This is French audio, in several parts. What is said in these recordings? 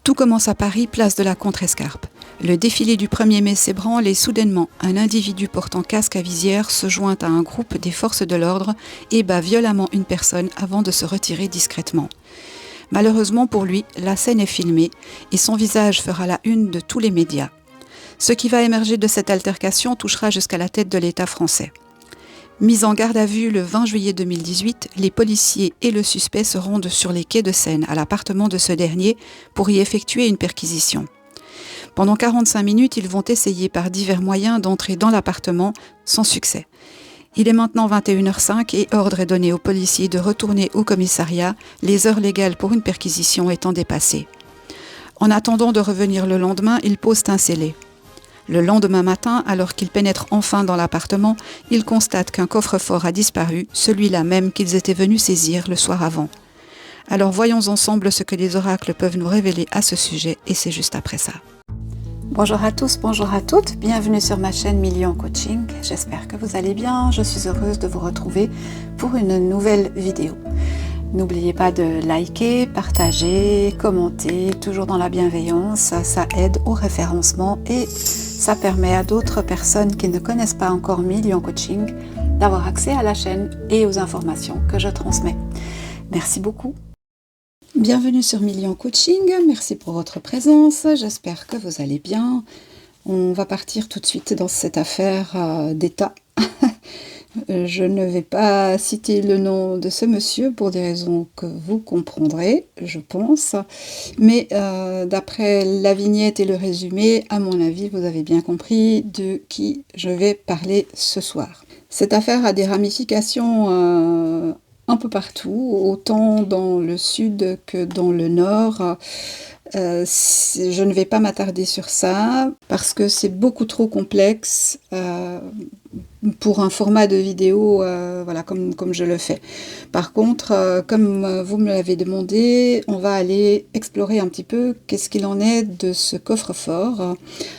Tout commence à Paris, place de la Contrescarpe. Le défilé du 1er mai s'ébranle et soudainement, un individu portant casque à visière se joint à un groupe des forces de l'ordre et bat violemment une personne avant de se retirer discrètement. Malheureusement pour lui, la scène est filmée et son visage fera la une de tous les médias. Ce qui va émerger de cette altercation touchera jusqu'à la tête de l'État français. Mis en garde à vue le 20 juillet 2018, les policiers et le suspect se rendent sur les quais de Seine, à l'appartement de ce dernier, pour y effectuer une perquisition. Pendant 45 minutes, ils vont essayer par divers moyens d'entrer dans l'appartement, sans succès. Il est maintenant 21h05 et ordre est donné aux policiers de retourner au commissariat, les heures légales pour une perquisition étant dépassées. En attendant de revenir le lendemain, ils posent un scellé. Le lendemain matin, alors qu'ils pénètrent enfin dans l'appartement, ils constatent qu'un coffre-fort a disparu, celui-là même qu'ils étaient venus saisir le soir avant. Alors voyons ensemble ce que les oracles peuvent nous révéler à ce sujet, et c'est juste après ça. Bonjour à tous, bonjour à toutes, bienvenue sur ma chaîne Million Coaching. J'espère que vous allez bien, je suis heureuse de vous retrouver pour une nouvelle vidéo. N'oubliez pas de liker, partager, commenter, toujours dans la bienveillance, ça aide au référencement et ça permet à d'autres personnes qui ne connaissent pas encore Million Coaching d'avoir accès à la chaîne et aux informations que je transmets. Merci beaucoup. Bienvenue sur Million Coaching, merci pour votre présence, j'espère que vous allez bien. On va partir tout de suite dans cette affaire d'État. Je ne vais pas citer le nom de ce monsieur pour des raisons que vous comprendrez, je pense. Mais d'après la vignette et le résumé, à mon avis, vous avez bien compris de qui je vais parler ce soir. Cette affaire a des ramifications un peu partout, autant dans le sud que dans le nord. Je ne vais pas m'attarder sur ça parce que c'est beaucoup trop complexe pour un format de vidéo voilà, comme je le fais. Par contre, comme vous me l'avez demandé, on va aller explorer un petit peu qu'est-ce qu'il en est de ce coffre-fort.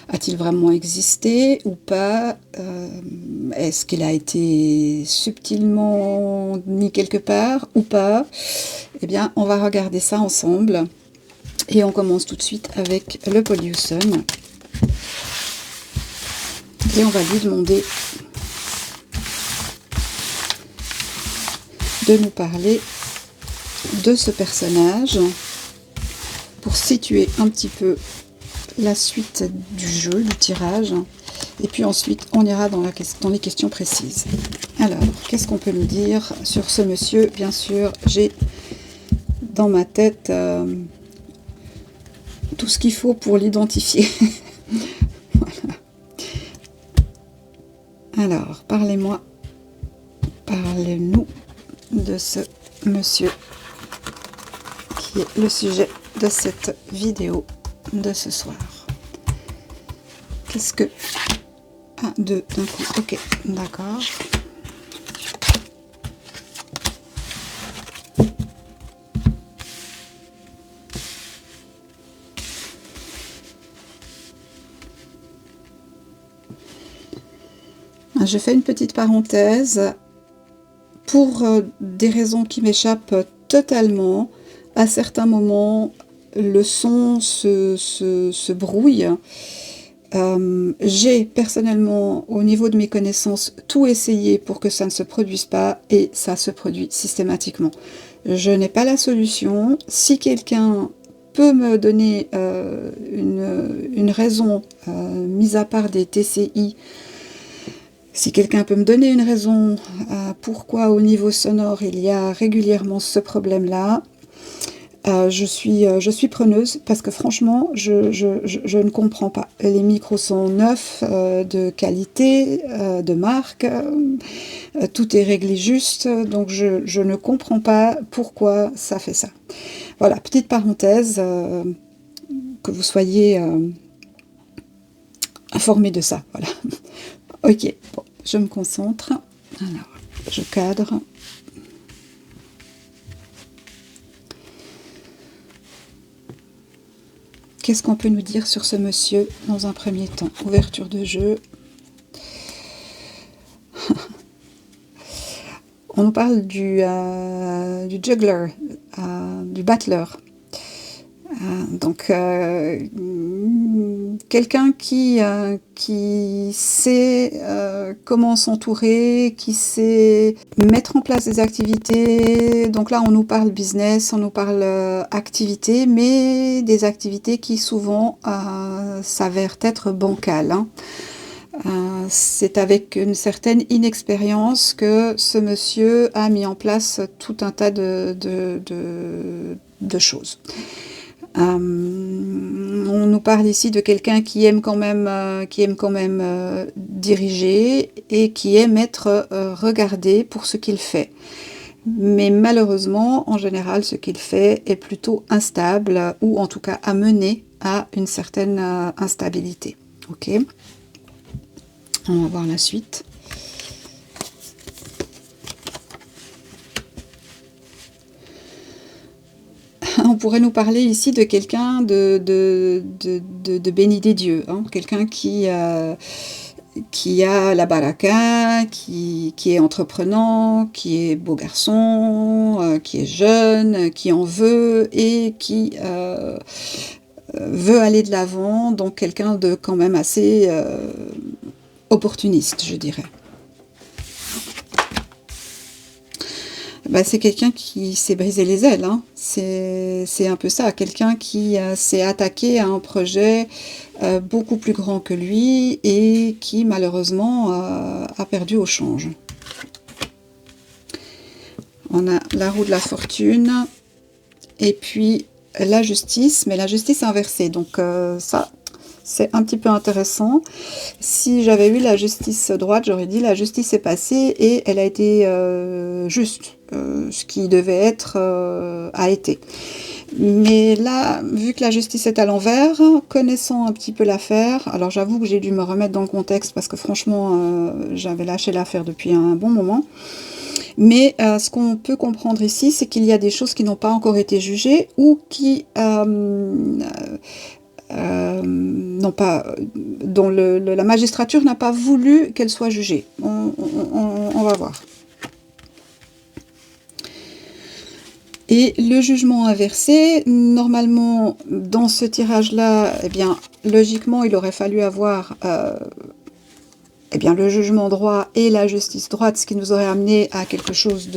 A-t-il vraiment existé ou pas? Est-ce qu'il a été subtilement mis quelque part ou pas? Eh bien, on va regarder ça ensemble. Et on commence tout de suite avec le Paul Hewson. Et on va lui demander de nous parler de ce personnage pour situer un petit peu la suite du jeu, du tirage. Et puis ensuite, on ira dans les questions précises. Alors, qu'est-ce qu'on peut nous dire sur ce monsieur? Bien sûr, j'ai dans ma tête tout ce qu'il faut pour l'identifier. Voilà. Alors, parlez-nous de ce monsieur qui est le sujet de cette vidéo de ce soir. Qu'est-ce que... 1, 2, d'un coup. Ok, d'accord. Je fais une petite parenthèse. Pour des raisons qui m'échappent totalement, à certains moments, le son se brouille. J'ai personnellement, au niveau de mes connaissances, tout essayé pour que ça ne se produise pas et ça se produit systématiquement. Je n'ai pas la solution. Si quelqu'un peut me donner une raison, mis à part des TCI, si quelqu'un peut me donner une raison pourquoi au niveau sonore il y a régulièrement ce problème-là, je suis preneuse parce que franchement, je ne comprends pas. Les micros sont neufs, de qualité, de marque, tout est réglé juste, donc je ne comprends pas pourquoi ça fait ça. Voilà, petite parenthèse, que vous soyez informés de ça, voilà. Ok, bon, je me concentre. Alors, je cadre. Qu'est-ce qu'on peut nous dire sur ce monsieur dans un premier temps? Ouverture de jeu. On nous parle du juggler, du battleur. Donc, quelqu'un qui sait comment s'entourer, qui sait mettre en place des activités. Donc là, on nous parle business, on nous parle activité, mais des activités qui souvent s'avèrent être bancales, hein. C'est avec une certaine inexpérience que ce monsieur a mis en place tout un tas de choses. On nous parle ici de quelqu'un qui aime quand même diriger et qui aime être regardé pour ce qu'il fait. Mais malheureusement, en général, ce qu'il fait est plutôt instable ou en tout cas amené à une certaine instabilité. Ok ? On va voir la suite. On pourrait nous parler ici de quelqu'un de béni des dieux, hein, quelqu'un qui a la baraka, qui est entreprenant, qui est beau garçon, qui est jeune, qui en veut et qui veut aller de l'avant, donc quelqu'un de quand même assez opportuniste, je dirais. C'est quelqu'un qui s'est brisé les ailes, hein. C'est un peu ça, quelqu'un qui s'est attaqué à un projet beaucoup plus grand que lui et qui malheureusement a perdu au change. On a la roue de la fortune et puis la justice, mais la justice inversée, donc ça c'est un petit peu intéressant. Si j'avais eu la justice droite, j'aurais dit la justice est passée et elle a été juste. Ce qui devait être a été. Mais là, vu que la justice est à l'envers, connaissant un petit peu l'affaire, alors j'avoue que j'ai dû me remettre dans le contexte parce que franchement, j'avais lâché l'affaire depuis un bon moment. Mais ce qu'on peut comprendre ici, c'est qu'il y a des choses qui n'ont pas encore été jugées ou qui non pas, dont la magistrature n'a pas voulu qu'elle soit jugée. On va voir. Et le jugement inversé, normalement, dans ce tirage-là, eh bien, logiquement, il aurait fallu avoir eh bien, le jugement droit et la justice droite, ce qui nous aurait amené à quelque chose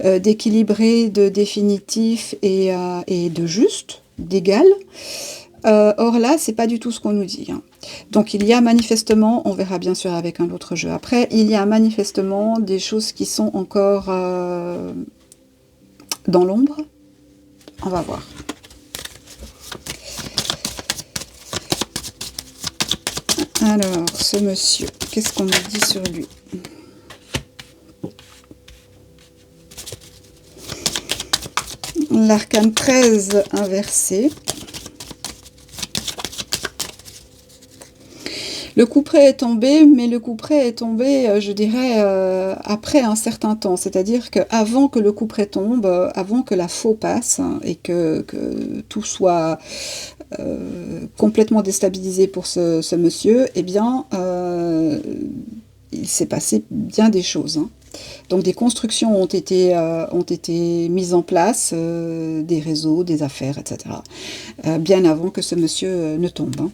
d'équilibré, de définitif et de juste, d'égal. Or là, c'est pas du tout ce qu'on nous dit, hein. Donc il y a manifestement, on verra bien sûr avec un autre jeu après, il y a manifestement des choses qui sont encore dans l'ombre. On va voir. Alors, ce monsieur, qu'est-ce qu'on nous dit sur lui? L'arcane 13 inversé. Le couperet est tombé, mais le couperet est tombé, je dirais, après un certain temps. C'est-à-dire qu'avant que le couperet tombe, avant que la faux passe, hein, et que tout soit complètement déstabilisé pour ce monsieur, eh bien, il s'est passé bien des choses, hein. Donc des constructions ont été mises en place, des réseaux, des affaires, etc. Bien avant que ce monsieur ne tombe, hein.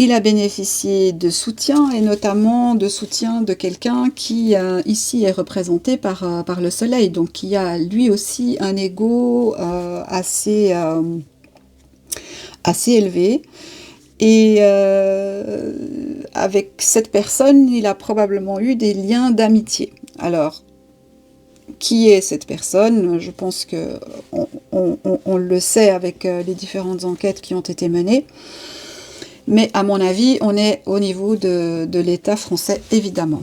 Il a bénéficié de soutien, et notamment de soutien de quelqu'un qui, ici, est représenté par le soleil, donc qui a lui aussi un ego assez élevé. Et avec cette personne, il a probablement eu des liens d'amitié. Alors, qui est cette personne? Je pense qu'on le sait avec les différentes enquêtes qui ont été menées. Mais à mon avis, on est au niveau de l'État français, évidemment.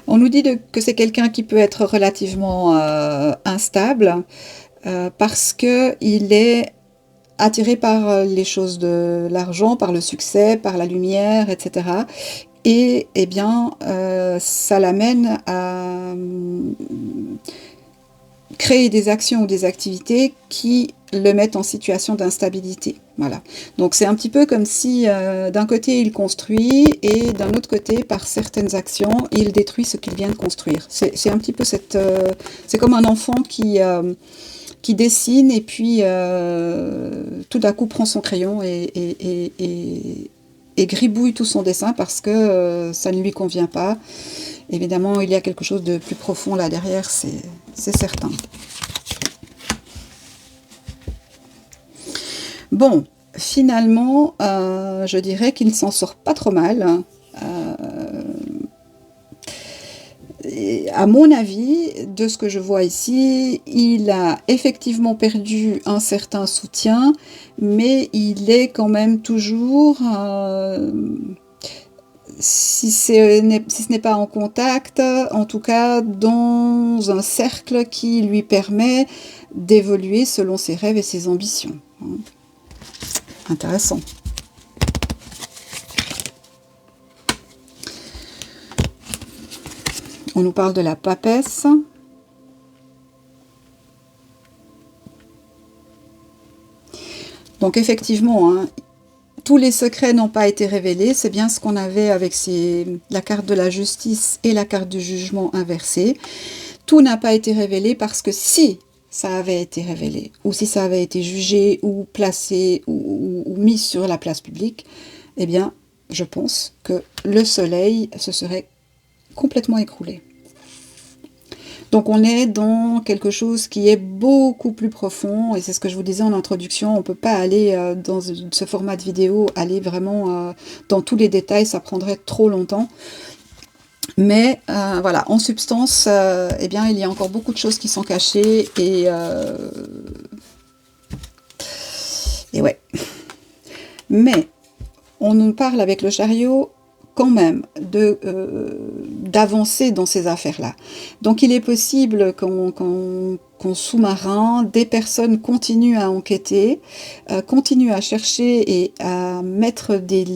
On nous dit que c'est quelqu'un qui peut être relativement instable parce qu'il est attiré par les choses de l'argent, par le succès, par la lumière, etc. Et eh bien, ça l'amène à créer des actions ou des activités qui le mettent en situation d'instabilité. Voilà. Donc c'est un petit peu comme si d'un côté il construit et d'un autre côté, par certaines actions, il détruit ce qu'il vient de construire. C'est un petit peu cette... c'est comme un enfant qui dessine et puis tout d'un coup prend son crayon et gribouille tout son dessin parce que ça ne lui convient pas. Évidemment, il y a quelque chose de plus profond là derrière, c'est certain. Bon, finalement, je dirais qu'il ne s'en sort pas trop mal. Et à mon avis, de ce que je vois ici, il a effectivement perdu un certain soutien, mais il est quand même toujours, si ce n'est pas en contact, en tout cas dans un cercle qui lui permet d'évoluer selon ses rêves et ses ambitions. Intéressant. On nous parle de la papesse. Donc effectivement, hein, tous les secrets n'ont pas été révélés. C'est bien ce qu'on avait avec la carte de la justice et la carte du jugement inversée. Tout n'a pas été révélé parce que si ça avait été révélé, ou si ça avait été jugé, ou placé, ou mis sur la place publique, eh bien, je pense que le soleil se serait complètement écroulé. Donc on est dans quelque chose qui est beaucoup plus profond, et c'est ce que je vous disais en introduction, on ne peut pas aller dans ce format de vidéo, aller vraiment dans tous les détails, ça prendrait trop longtemps. Mais voilà, en substance, eh bien, il y a encore beaucoup de choses qui sont cachées, et ouais. Mais on nous parle avec le chariot quand même d'avancer dans ces affaires-là. Donc il est possible qu'en sous-marin, des personnes continuent à enquêter, continuent à chercher et à mettre des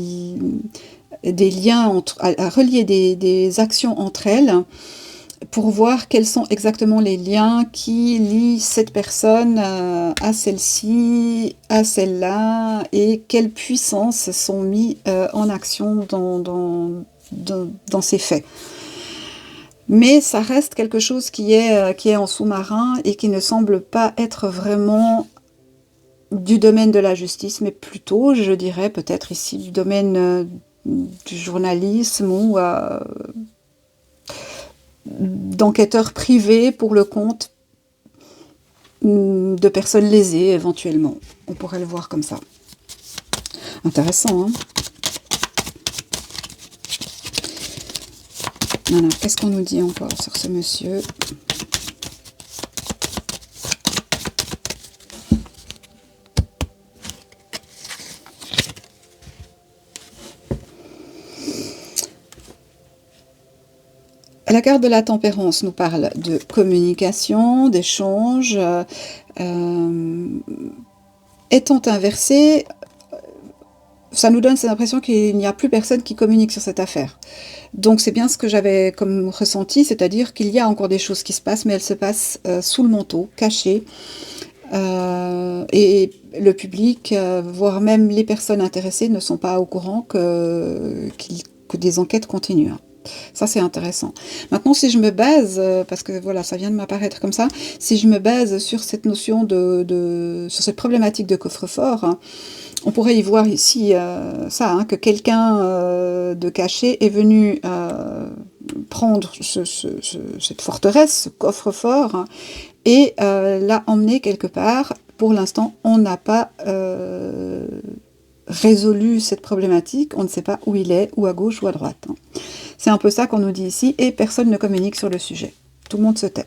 liens, à relier des actions entre elles, pour voir quels sont exactement les liens qui lient cette personne à celle-ci, à celle-là, et quelles puissances sont mises en action dans ces faits. Mais ça reste quelque chose qui est en sous-marin et qui ne semble pas être vraiment du domaine de la justice, mais plutôt, je dirais, peut-être ici du domaine du journalisme ou d'enquêteurs privés pour le compte de personnes lésées, éventuellement. On pourrait le voir comme ça. Intéressant, hein? Voilà, qu'est-ce qu'on nous dit encore sur ce monsieur ? La carte de la tempérance nous parle de communication, d'échange. Étant inversée, ça nous donne cette impression qu'il n'y a plus personne qui communique sur cette affaire. Donc c'est bien ce que j'avais comme ressenti, c'est-à-dire qu'il y a encore des choses qui se passent, mais elles se passent sous le manteau, cachées. Et le public, voire même les personnes intéressées, ne sont pas au courant que des enquêtes continuent. Ça, c'est intéressant. Maintenant, si je me base, parce que voilà, ça vient de m'apparaître comme ça, si je me base sur cette notion sur cette problématique de coffre-fort, hein, on pourrait y voir ici ça, hein, que quelqu'un de caché est venu prendre cette forteresse, ce coffre-fort, hein, et l'a emmené quelque part. Pour l'instant, on n'a pas résolu cette problématique, on ne sait pas où il est, ou à gauche ou à droite. Hein. C'est un peu ça qu'on nous dit ici, et personne ne communique sur le sujet. Tout le monde se tait.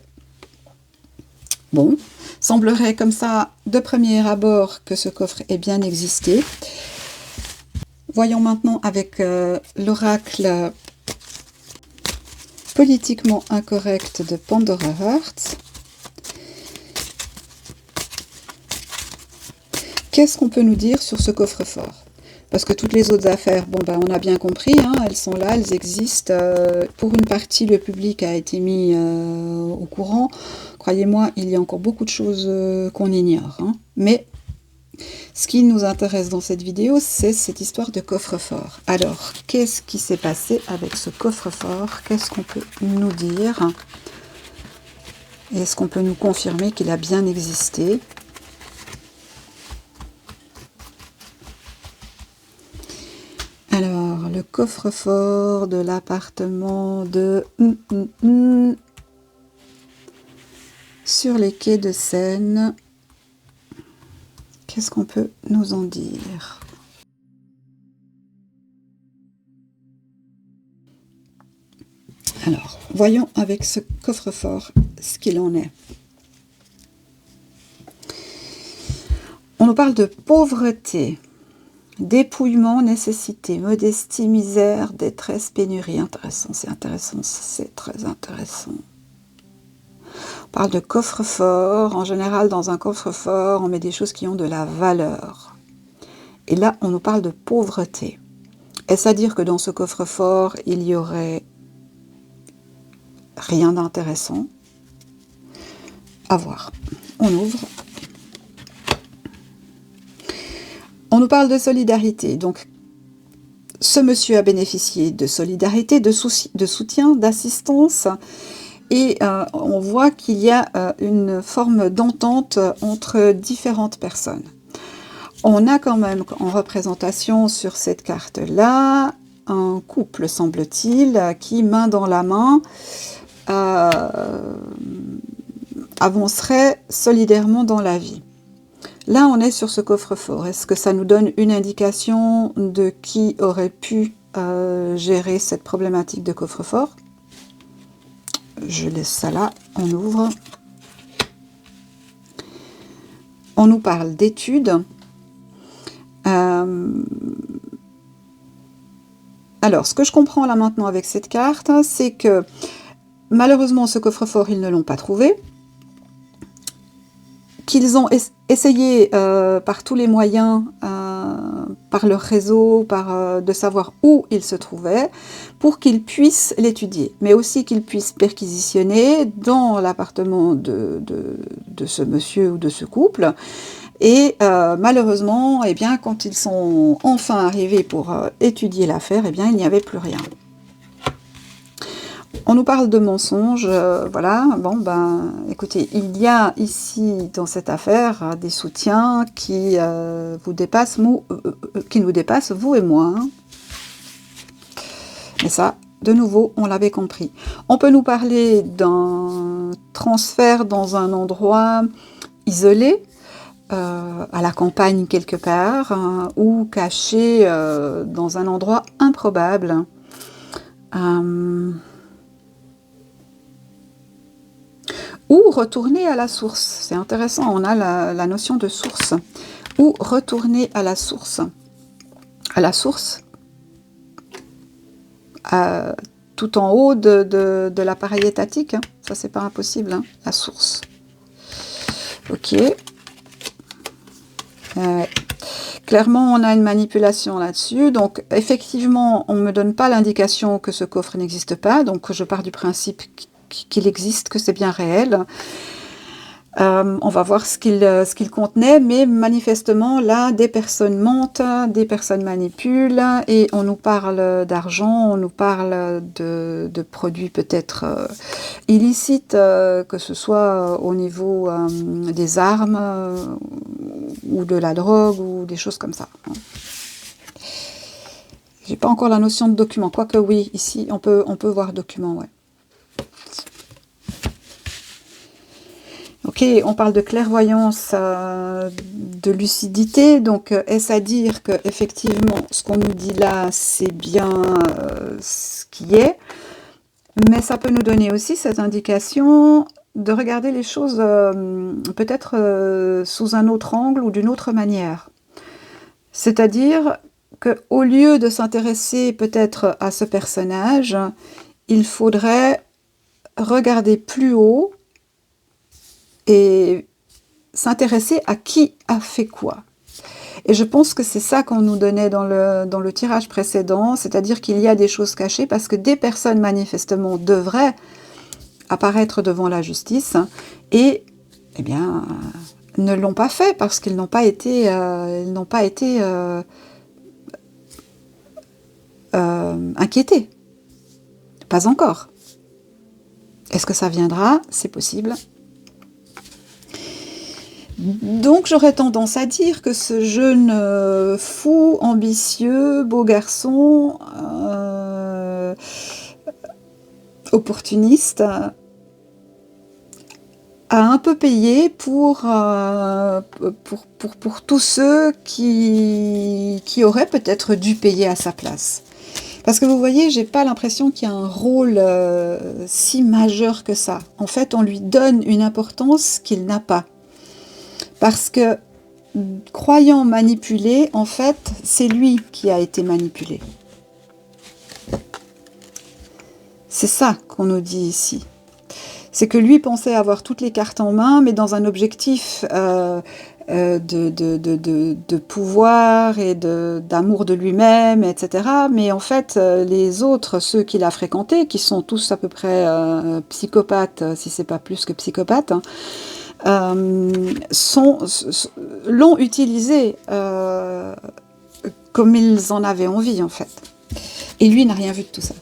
Bon, semblerait comme ça, de premier abord, que ce coffre ait bien existé. Voyons maintenant avec l'oracle politiquement incorrect de Pandora Hearts. Qu'est-ce qu'on peut nous dire sur ce coffre-fort ? Parce que toutes les autres affaires, bon ben on a bien compris, hein, elles sont là, elles existent. Pour une partie, le public a été mis au courant. Croyez-moi, il y a encore beaucoup de choses qu'on ignore. Hein. Mais ce qui nous intéresse dans cette vidéo, c'est cette histoire de coffre-fort. Alors, qu'est-ce qui s'est passé avec ce coffre-fort? Qu'est-ce qu'on peut nous dire? Est-ce qu'on peut nous confirmer qu'il a bien existé? Alors, le coffre-fort de l'appartement de... sur les quais de Seine. Qu'est-ce qu'on peut nous en dire? Alors, voyons avec ce coffre-fort ce qu'il en est. On nous parle de pauvreté, dépouillement, nécessité, modestie, misère, détresse, pénurie. Intéressant, c'est très intéressant. On parle de coffre-fort. En général, dans un coffre-fort, on met des choses qui ont de la valeur. Et là, on nous parle de pauvreté. Est-ce à dire que dans ce coffre-fort, il y aurait rien d'intéressant? À voir. On ouvre. On nous parle de solidarité. Donc, ce monsieur a bénéficié de solidarité, de soutien, d'assistance. Et on voit qu'il y a une forme d'entente entre différentes personnes. On a quand même en représentation sur cette carte-là un couple, semble-t-il, qui, main dans la main, avancerait solidairement dans la vie. Là, on est sur ce coffre-fort. Est-ce que ça nous donne une indication de qui aurait pu gérer cette problématique de coffre-fort? Je laisse ça là, on ouvre. On nous parle d'études. Alors, ce que je comprends là maintenant avec cette carte, c'est que malheureusement, ce coffre-fort, ils ne l'ont pas trouvé. Qu'ils ont essayé par tous les moyens, par leur réseau, de savoir où il se trouvait, pour qu'ils puissent l'étudier, mais aussi qu'ils puissent perquisitionner dans l'appartement de ce monsieur ou de ce couple. Et malheureusement, eh bien, quand ils sont enfin arrivés pour étudier l'affaire, eh bien, il n'y avait plus rien. On nous parle de mensonges, voilà, bon ben, écoutez, il y a ici, dans cette affaire, des soutiens qui nous dépassent, vous et moi. Hein. Mais ça, de nouveau, on l'avait compris. On peut nous parler d'un transfert dans un endroit isolé, à la campagne quelque part, hein, ou caché dans un endroit improbable. Ou retourner à la source. C'est intéressant, on a la notion de source. Ou retourner à la source. À la source, tout en haut de l'appareil étatique. Hein. Ça, c'est pas impossible, hein, la source. Ok. Clairement, on a une manipulation là-dessus. Donc, effectivement, on ne me donne pas l'indication que ce coffre n'existe pas. Donc, je pars du principe qu'il existe, que c'est bien réel. On va voir ce qu'il contenait, mais manifestement, là, des personnes mentent, des personnes manipulent, et on nous parle d'argent, on nous parle de produits peut-être illicites, que ce soit au niveau des armes, ou de la drogue, ou des choses comme ça. J'ai pas encore la notion de document, quoique oui, ici, on peut voir document, ouais. Ok, on parle de clairvoyance, de lucidité, donc est-ce à dire que effectivement ce qu'on nous dit là, c'est bien ce qui est, mais ça peut nous donner aussi cette indication de regarder les choses peut-être sous un autre angle ou d'une autre manière. C'est-à-dire qu'au lieu de s'intéresser peut-être à ce personnage, il faudrait regarder plus haut et s'intéresser à qui a fait quoi. Et je pense que c'est ça qu'on nous donnait dans le tirage précédent, c'est-à-dire qu'il y a des choses cachées parce que des personnes manifestement devraient apparaître devant la justice et, eh bien, ne l'ont pas fait parce qu'ils n'ont pas été, inquiétés. Pas encore. Est-ce que ça viendra? C'est possible. Donc j'aurais tendance à dire que ce jeune fou, ambitieux, beau garçon, opportuniste, a un peu payé pour tous ceux qui auraient peut-être dû payer à sa place. Parce que vous voyez, j'ai pas l'impression qu'il y a un rôle si majeur que ça. En fait, on lui donne une importance qu'il n'a pas. Parce que, croyant manipuler, en fait, c'est lui qui a été manipulé. C'est ça qu'on nous dit ici. C'est que lui pensait avoir toutes les cartes en main, mais dans un objectif de pouvoir et d'amour de lui-même, etc. Mais en fait, les autres, ceux qu'il a fréquentés, qui sont tous à peu près psychopathes, si c'est pas plus que psychopathes, l'ont utilisé comme ils en avaient envie, en fait. Et lui n'a rien vu de tout ça.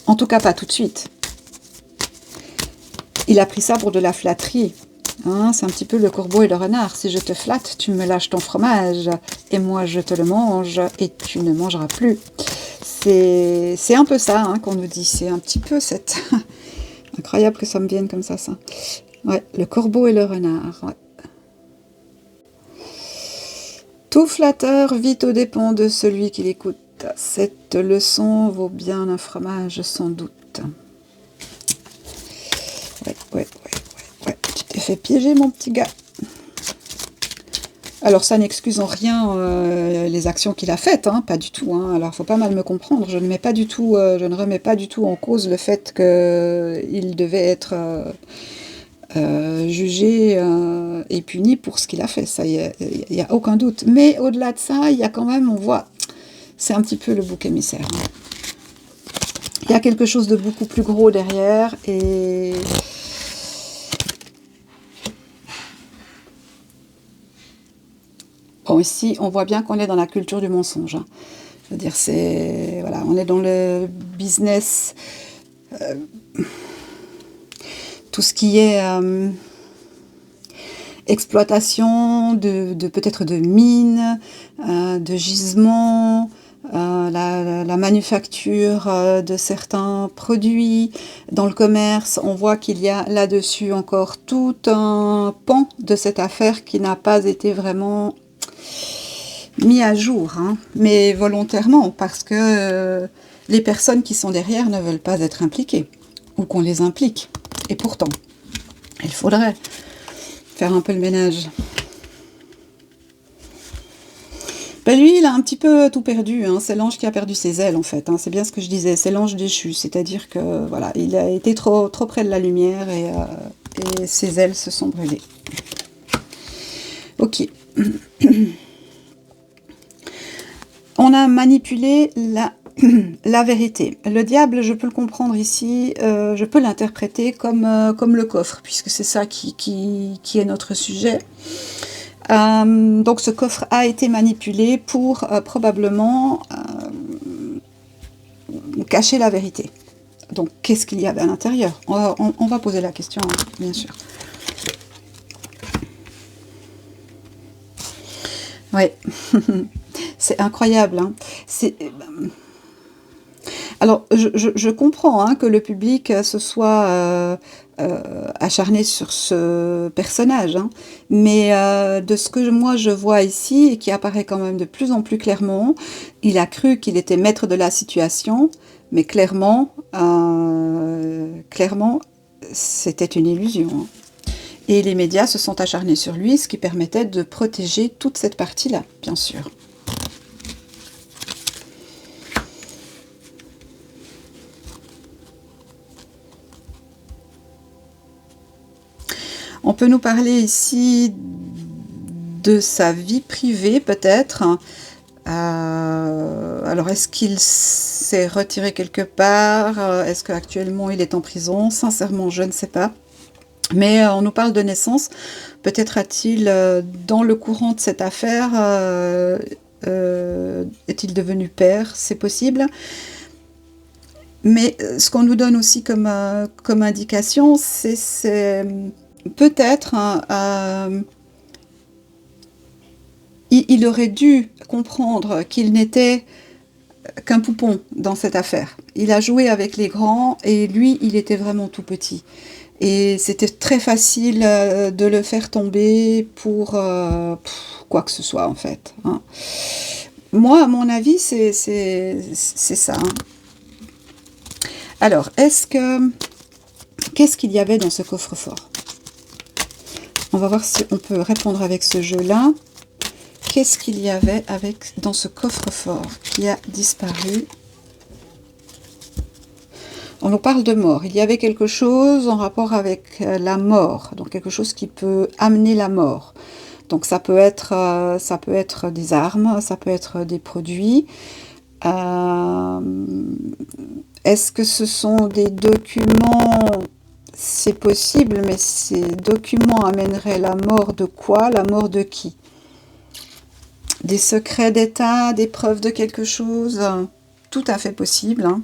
En tout cas, pas tout de suite. Il a pris ça pour de la flatterie. Hein, c'est un petit peu le corbeau et le renard. Si je te flatte, tu me lâches ton fromage, et moi je te le mange, et tu ne mangeras plus. C'est un peu ça hein, qu'on nous dit. C'est un petit peu cette... Incroyable que ça me vienne comme ça. Ouais, le corbeau et le renard. Ouais. Tout flatteur vit aux dépens de celui qui l'écoute. Cette leçon vaut bien un fromage, sans doute. Ouais. Tu t'es fait piéger, mon petit gars. Alors, ça n'excuse en rien les actions qu'il a faites, hein, pas du tout. Hein. Alors, faut pas mal me comprendre. Je ne remets pas du tout en cause le fait qu'il devait être jugé et puni pour ce qu'il a fait. Ça, il y a aucun doute. Mais au-delà de ça, il y a quand même, on voit, c'est un petit peu le bouc émissaire. Hein. Il y a quelque chose de beaucoup plus gros derrière et... Bon, ici, on voit bien qu'on est dans la culture du mensonge. Hein. Je veux dire, voilà, on est dans le business, tout ce qui est exploitation peut-être de mines, de gisements, la manufacture de certains produits. Dans le commerce, on voit qu'il y a là-dessus encore tout un pan de cette affaire qui n'a pas été vraiment mis à jour, hein, mais volontairement, parce que les personnes qui sont derrière ne veulent pas être impliquées, ou qu'on les implique. Et pourtant, il faudrait faire un peu le ménage. Ben lui, il a un petit peu tout perdu, hein. C'est l'ange qui a perdu ses ailes, en fait. Hein. C'est bien ce que je disais, c'est l'ange déchu, c'est-à-dire que, voilà, il a été trop près de la lumière et ses ailes se sont brûlées. Ok. On a manipulé la vérité. Le diable, je peux le comprendre ici, je peux l'interpréter comme le coffre, puisque c'est ça qui est notre sujet. Donc ce coffre a été manipulé pour probablement cacher la vérité. Donc qu'est-ce qu'il y avait à l'intérieur? On va poser la question, hein, bien sûr. Oui, c'est incroyable. Hein. Alors, je comprends hein, que le public se soit acharné sur ce personnage, hein, mais de ce que moi je vois ici, et qui apparaît quand même de plus en plus clairement, il a cru qu'il était maître de la situation, mais clairement, c'était une illusion. Hein. Et les médias se sont acharnés sur lui, ce qui permettait de protéger toute cette partie-là, bien sûr. On peut nous parler ici de sa vie privée, peut-être. Alors, est-ce qu'il s'est retiré quelque part? Est-ce qu'actuellement il est en prison? Sincèrement, je ne sais pas. Mais on nous parle de naissance. Peut-être a-t-il, dans le courant de cette affaire, est-il devenu père? C'est possible. Mais ce qu'on nous donne aussi comme indication, c'est peut-être il aurait dû comprendre qu'il n'était qu'un poupon dans cette affaire. Il a joué avec les grands et lui, il était vraiment tout petit. Et c'était très facile de le faire tomber pour quoi que ce soit, en fait. Hein. Moi, à mon avis, c'est ça. Hein. Alors, qu'est-ce qu'il y avait dans ce coffre-fort? On va voir si on peut répondre avec ce jeu-là. Qu'est-ce qu'il y avait dans ce coffre-fort qui a disparu? On nous parle de mort. Il y avait quelque chose en rapport avec la mort, donc quelque chose qui peut amener la mort. Donc ça peut être des armes, ça peut être des produits. Est-ce que ce sont des documents? C'est possible, mais ces documents amèneraient la mort de quoi? La mort de qui? Des secrets d'État, des preuves de quelque chose? Tout à fait possible. Hein.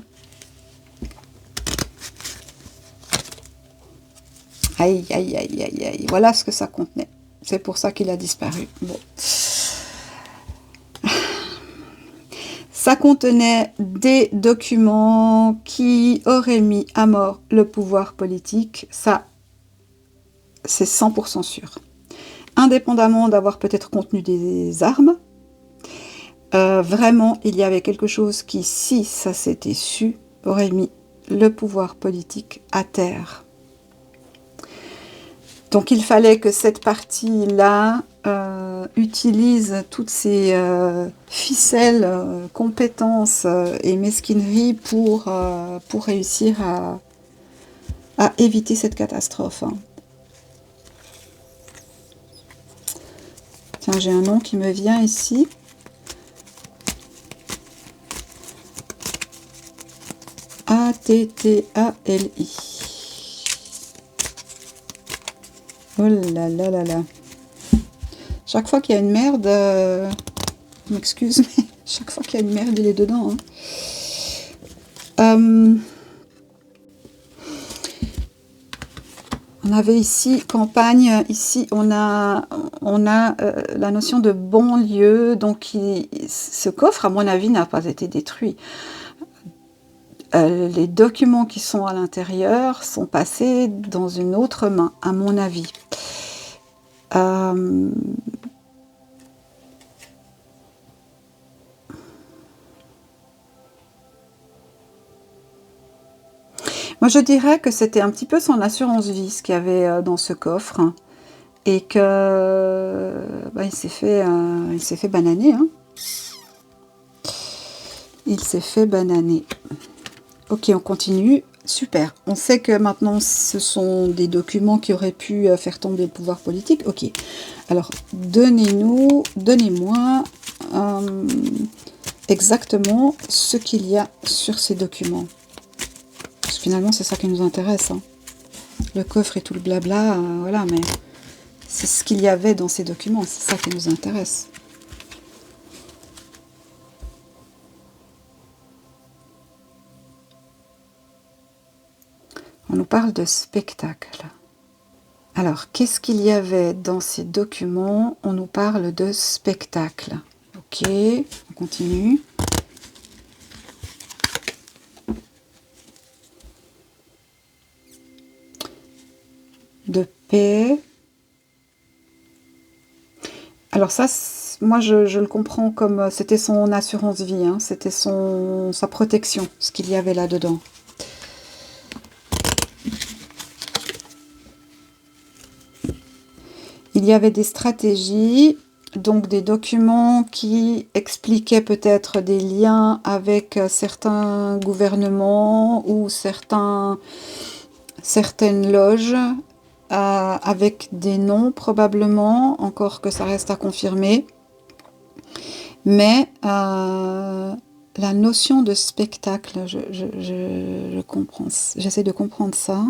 Aïe, aïe, aïe, aïe, aïe. Voilà ce que ça contenait. C'est pour ça qu'il a disparu. Bon. Ça contenait des documents qui auraient mis à mort le pouvoir politique. Ça, c'est 100% sûr. Indépendamment d'avoir peut-être contenu des armes, vraiment, il y avait quelque chose qui, si ça s'était su, aurait mis le pouvoir politique à terre. Donc il fallait que cette partie-là utilise toutes ces ficelles, compétences et mesquineries pour réussir à éviter cette catastrophe. Hein. Tiens, j'ai un nom qui me vient ici. Attali. Oh là là là là. Chaque fois qu'il y a une merde, je m'excuse, mais chaque fois qu'il y a une merde, il est dedans. Hein. On avait ici campagne, ici on a la notion de banlieue, donc ce coffre, à mon avis, n'a pas été détruit. Les documents qui sont à l'intérieur sont passés dans une autre main, à mon avis. Moi, je dirais que c'était un petit peu son assurance vie, ce qu'il y avait dans ce coffre, hein, et que il s'est fait bananer. Hein. Il s'est fait bananer. Ok, on continue. Super. On sait que maintenant, ce sont des documents qui auraient pu faire tomber le pouvoir politique. Ok. Alors, donnez-moi exactement ce qu'il y a sur ces documents. Parce que finalement, c'est ça qui nous intéresse. Hein. Le coffre et tout le blabla, voilà, mais c'est ce qu'il y avait dans ces documents. C'est ça qui nous intéresse. On nous parle de spectacle. Alors, qu'est-ce qu'il y avait dans ces documents? On nous parle de spectacle. Ok, on continue. De paix. Alors ça, moi je le comprends comme c'était son assurance vie, hein, c'était sa protection, ce qu'il y avait là-dedans. Il y avait des stratégies, donc des documents qui expliquaient peut-être des liens avec certains gouvernements ou certaines loges, avec des noms probablement, encore que ça reste à confirmer. Mais la notion de spectacle, je comprends, j'essaie de comprendre ça.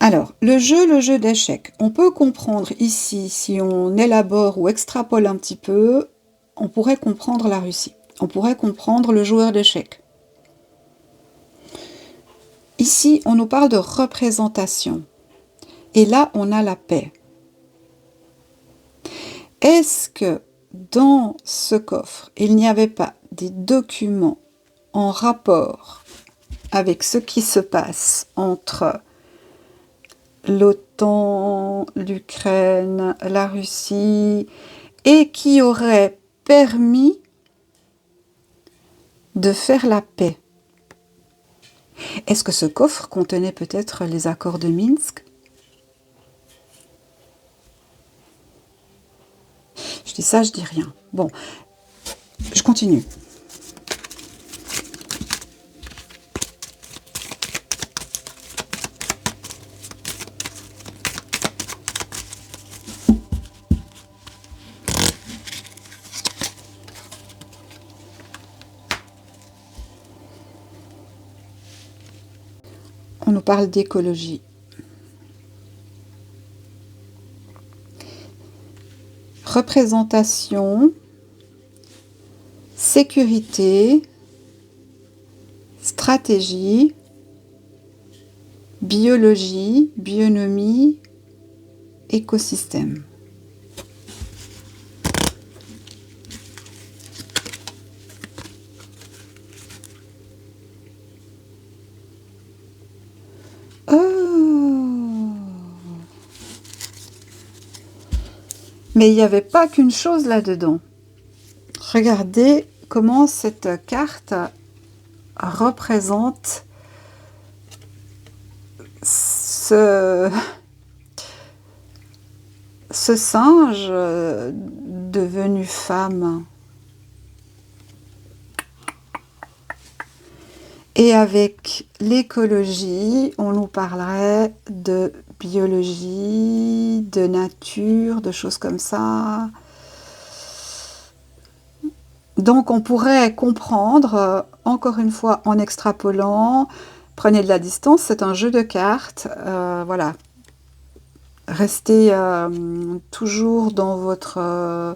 Alors, le jeu d'échecs. On peut comprendre ici, si on élabore ou extrapole un petit peu, on pourrait comprendre la Russie. On pourrait comprendre le joueur d'échecs. Ici, on nous parle de représentation. Et là, on a la paix. Est-ce que dans ce coffre, il n'y avait pas des documents en rapport avec ce qui se passe entre l'OTAN, l'Ukraine, la Russie, et qui auraient permis de faire la paix? Est-ce que ce coffre contenait peut-être les accords de Minsk? Je dis ça, je dis rien. Bon, je continue. On nous parle d'écologie. Représentation, sécurité, stratégie, biologie, bionomie, écosystème. Mais il n'y avait pas qu'une chose là-dedans. Regardez comment cette carte représente ce singe devenu femme. Et avec l'écologie, on nous parlerait de biologie, de nature, de choses comme ça. Donc on pourrait comprendre, encore une fois en extrapolant, prenez de la distance, c'est un jeu de cartes, voilà. Restez toujours dans votre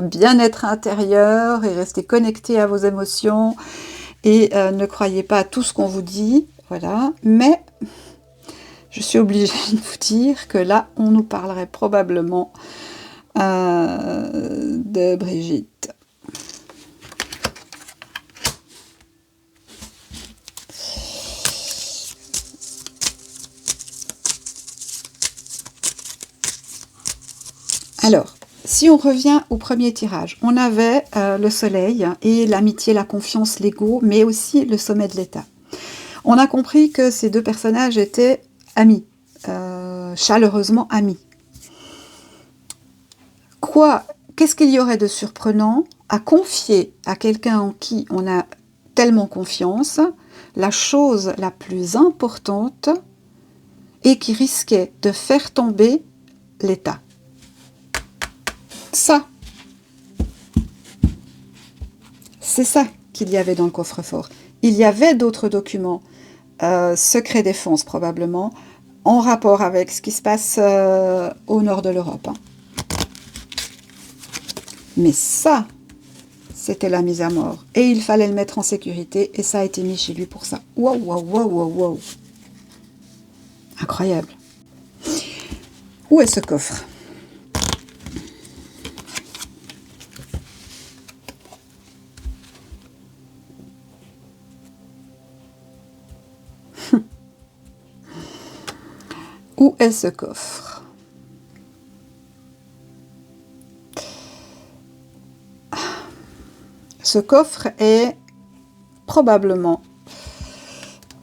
bien-être intérieur et restez connecté à vos émotions et ne croyez pas à tout ce qu'on vous dit, voilà. Mais je suis obligée de vous dire que là, on nous parlerait probablement de Brigitte. Alors, si on revient au premier tirage, on avait le soleil et l'amitié, la confiance, l'ego, mais aussi le sommet de l'état. On a compris que ces deux personnages étaient amis, chaleureusement amis. Qu'est-ce qu'il y aurait de surprenant à confier à quelqu'un en qui on a tellement confiance la chose la plus importante et qui risquait de faire tomber l'état? Ça, c'est ça qu'il y avait dans le coffre-fort. Il y avait d'autres documents, secret défense probablement, en rapport avec ce qui se passe au nord de l'Europe. Hein. Mais ça, c'était la mise à mort. Et il fallait le mettre en sécurité, et ça a été mis chez lui pour ça. Waouh, waouh, waouh, waouh, waouh. Incroyable. Où est ce coffre ? Où est ce coffre? Ce coffre est probablement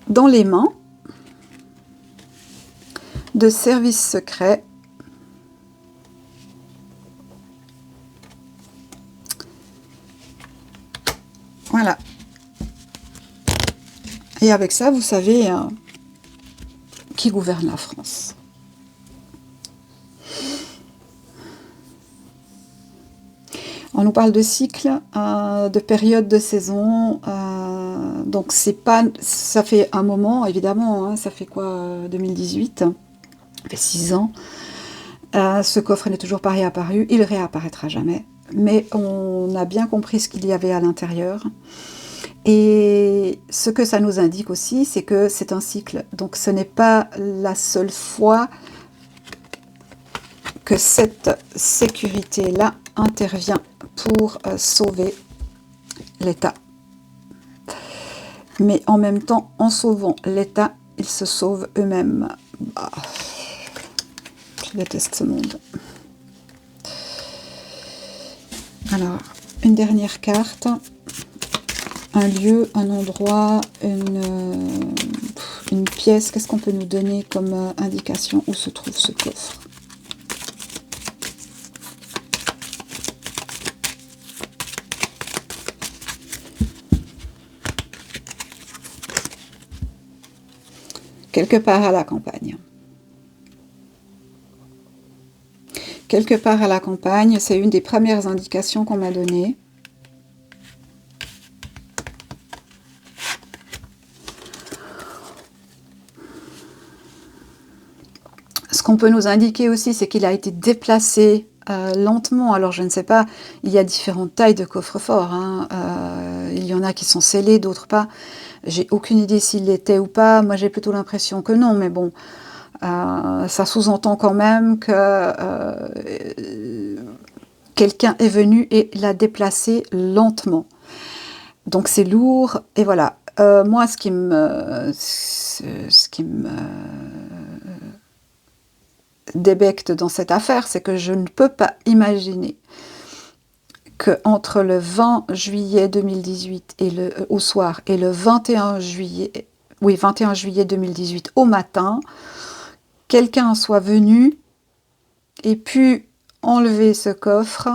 dans les mains de services secrets voilà. Et avec ça, vous savez qui gouverne la France. On nous parle de cycle, de période de saison, Donc c'est pas, ça fait un moment évidemment, hein, ça fait quoi, 2018, ça fait 6 ans. Ce coffre n'est toujours pas réapparu, il réapparaîtra jamais. Mais on a bien compris ce qu'il y avait à l'intérieur. Et ce que ça nous indique aussi, c'est que c'est un cycle. Donc ce n'est pas la seule fois que cette sécurité-là intervient pour sauver l'État. Mais en même temps, en sauvant l'État, ils se sauvent eux-mêmes. Bah, je déteste ce monde. Alors, une dernière carte. Un lieu, un endroit, une pièce. Qu'est-ce qu'on peut nous donner comme indication où se trouve ce coffre? Quelque part à la campagne. Quelque part à la campagne, c'est une des premières indications qu'on m'a données. Ce qu'on peut nous indiquer aussi, c'est qu'il a été déplacé lentement. Alors je ne sais pas, il y a différentes tailles de coffres-forts. Hein. Il y en a qui sont scellés, d'autres pas. J'ai aucune idée s'il l'était ou pas. Moi j'ai plutôt l'impression que non, mais bon, ça sous-entend quand même que quelqu'un est venu et l'a déplacé lentement. Donc c'est lourd, et voilà. Moi ce qui me débecte dans cette affaire, c'est que je ne peux pas imaginer qu'entre le 20 juillet 2018 au soir et le 21 juillet, 21 juillet 2018 au matin, quelqu'un soit venu et pu enlever ce coffre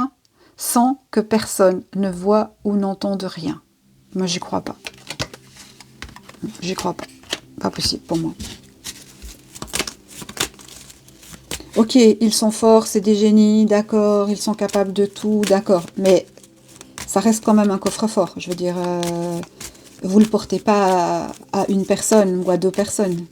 sans que personne ne voie ou n'entende rien. Moi, j'y crois pas. J'y crois pas. Pas possible pour moi. Ok, ils sont forts, c'est des génies, d'accord, ils sont capables de tout, d'accord, mais ça reste quand même un coffre-fort. Je veux dire, vous ne le portez pas à une personne ou à 2 personnes.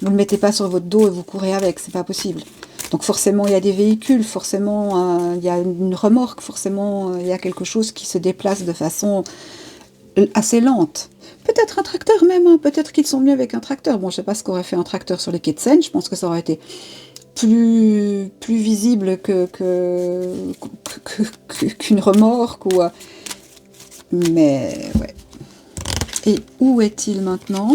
Vous ne le mettez pas sur votre dos et vous courez avec, c'est pas possible. Donc forcément, il y a des véhicules, forcément, il y a une remorque, forcément, il y a quelque chose qui se déplace de façon assez lente. Peut-être un tracteur même, hein. Peut-être qu'ils sont mieux avec un tracteur. Bon, je ne sais pas ce qu'aurait fait un tracteur sur les quais de Seine, je pense que ça aurait été plus visible qu'une remorque. Mais ouais. Et où est-il maintenant?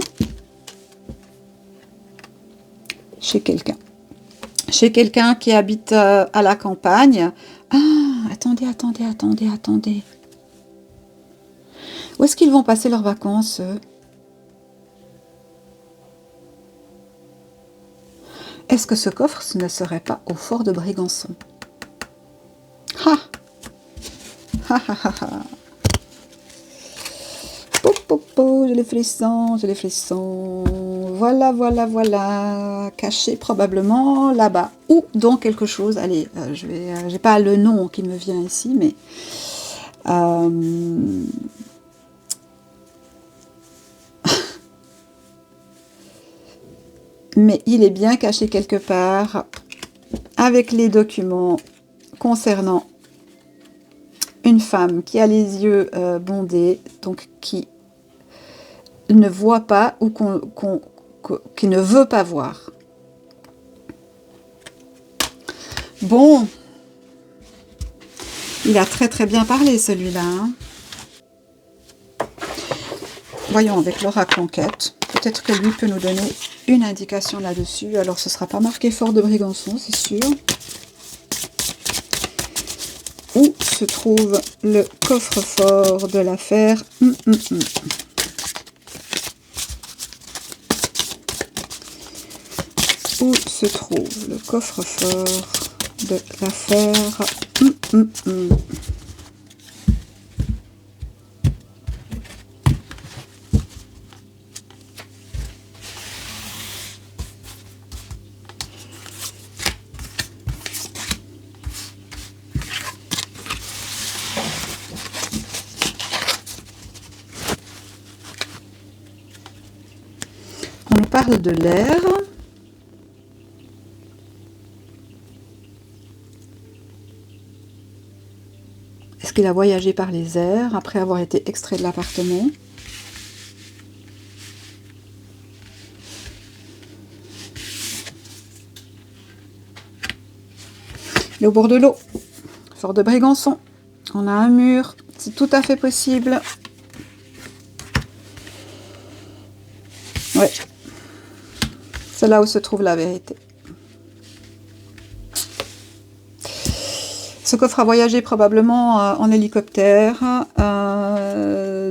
Chez quelqu'un. Chez quelqu'un qui habite à la campagne. Ah, attendez. Où est-ce qu'ils vont passer leurs vacances, eux? Est-ce que ce coffre ne serait pas au fort de Brégançon? Ha! Ha ha ha ha! J'ai les frissons. Voilà. Caché probablement là-bas. Ou dans quelque chose. Allez, j'ai pas le nom qui me vient ici, mais... mais il est bien caché quelque part avec les documents concernant une femme qui a les yeux bondés, donc qui ne voit pas ou qui ne veut pas voir. Bon, il a très bien parlé celui-là. Hein. Voyons avec l'oracle enquête. Peut-être que lui peut nous donner une indication là-dessus. Alors ce ne sera pas marqué fort de Brégançon, c'est sûr. Où se trouve le coffre-fort de l'affaire? Où se trouve le coffre-fort de l'affaire? parle de l'air. Est-ce qu'il a voyagé par les airs après avoir été extrait de l'appartement? Il est au bord de l'eau, fort de Brégançon. On a un mur, c'est tout à fait possible. Ouais, c'est là où se trouve la vérité. Ce coffre a voyagé probablement en hélicoptère.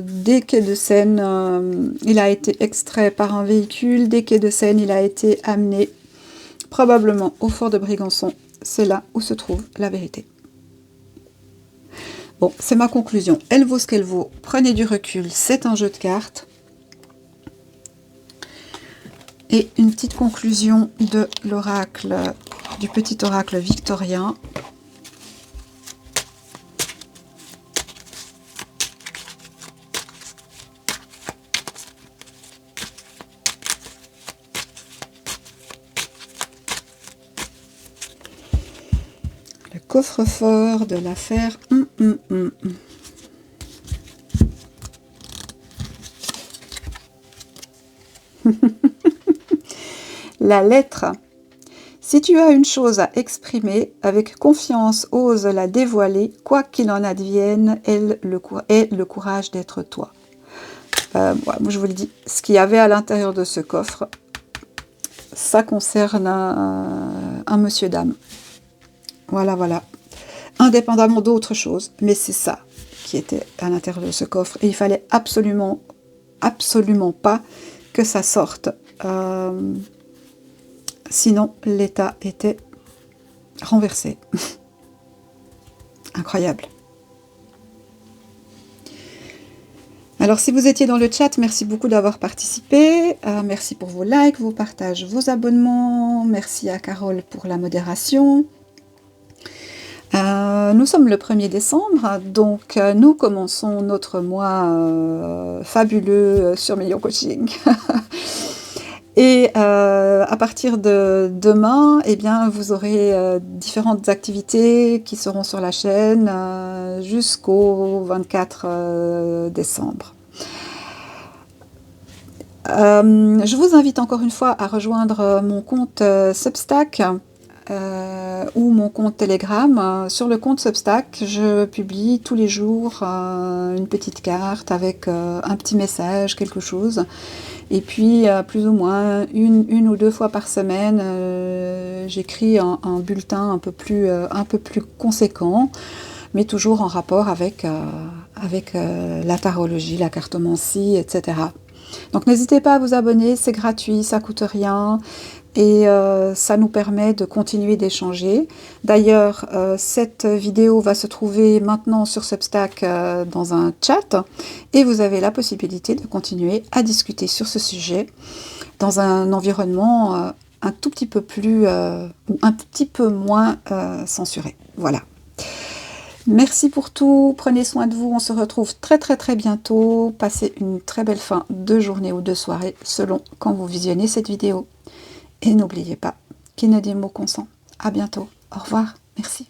Des quais de Seine, il a été extrait par un véhicule. Des quais de Seine, il a été amené probablement au fort de Brégançon. C'est là où se trouve la vérité. Bon, c'est ma conclusion. Elle vaut ce qu'elle vaut. Prenez du recul, c'est un jeu de cartes. Et une petite conclusion de l'oracle, du petit oracle victorien. Le coffre-fort de l'affaire. La lettre. Si tu as une chose à exprimer, avec confiance, ose la dévoiler, quoi qu'il en advienne, aie le courage d'être toi. Moi, je vous le dis, ce qu'il y avait à l'intérieur de ce coffre, ça concerne un monsieur dame. Voilà, voilà. Indépendamment d'autre chose, mais c'est ça qui était à l'intérieur de ce coffre. Et il fallait absolument, absolument pas que ça sorte. Sinon, l'État était renversé. Incroyable. Alors, si vous étiez dans le chat, merci beaucoup d'avoir participé. Merci pour vos likes, vos partages, vos abonnements. Merci à Carole pour la modération. Nous sommes le 1er décembre, donc nous commençons notre mois fabuleux sur Million Coaching. Et à partir de demain, eh bien, vous aurez différentes activités qui seront sur la chaîne jusqu'au 24 décembre. Je vous invite encore une fois à rejoindre mon compte Substack ou mon compte Telegram. Sur le compte Substack, je publie tous les jours une petite carte avec un petit message, quelque chose. Et puis, plus ou moins, une ou deux fois par semaine, j'écris un bulletin un peu plus conséquent, mais toujours en rapport avec la tarologie, la cartomancie, etc. Donc n'hésitez pas à vous abonner, c'est gratuit, ça coûte rien. Et ça nous permet de continuer d'échanger. D'ailleurs, cette vidéo va se trouver maintenant sur Substack dans un chat et vous avez la possibilité de continuer à discuter sur ce sujet dans un environnement un tout petit peu plus ou un petit peu moins censuré. Voilà. Merci pour tout, prenez soin de vous, on se retrouve très bientôt. Passez une très belle fin de journée ou de soirée selon quand vous visionnez cette vidéo. Et n'oubliez pas, qui ne dit mot consent. À bientôt. Au revoir. Merci.